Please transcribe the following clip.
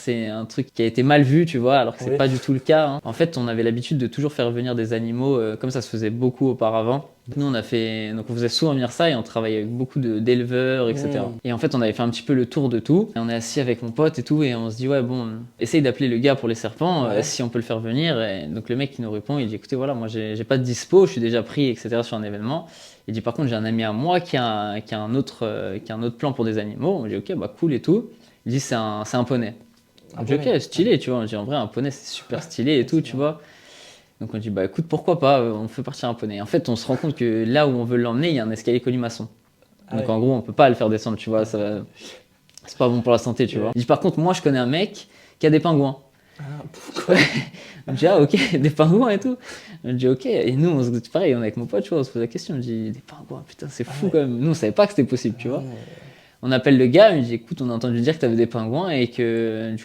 c'est un truc qui a été mal vu, tu vois, alors que c'est Oui. pas du tout le cas, hein. En fait, on avait l'habitude de toujours faire venir des animaux, comme ça se faisait beaucoup auparavant. Nous, donc on faisait souvent venir ça et on travaillait avec beaucoup d'éleveurs, etc. Et en fait, on avait fait un petit peu le tour de tout. Et on est assis avec mon pote et tout, et on se dit, ouais, bon, essaye d'appeler le gars pour les serpents, Ouais. si on peut le faire venir. Et donc le mec qui nous répond, il dit, écoutez, voilà, moi j'ai pas de dispo, je suis déjà pris, etc. sur un événement. Il dit, par contre, j'ai un ami à moi qui a un autre plan pour des animaux. On dit, ok, bah cool et tout. Il dit, c'est un poney. On dit, ok, stylé, tu vois. On dit, en vrai, un poney, c'est super stylé et tout, tu vois. Donc on dit, bah écoute, pourquoi pas, on fait partir un poney. En fait, on se rend compte que là où on veut l'emmener, il y a un escalier colimaçon. Donc en gros, on peut pas le faire descendre, tu vois. C'est pas bon pour la santé, tu vois. Il dit, par contre, moi, je connais un mec qui a des pingouins. Ah, pourquoi? On dit, ah ok, des pingouins et tout. On dit, ok. Et nous, pareil, on est avec mon pote, tu vois, on se pose la question. On dit, des pingouins, putain, c'est fou quand même. Nous, on savait pas que c'était possible, tu vois. On appelle le gars, il me dit, écoute, on a entendu dire que t'avais des pingouins et que du coup,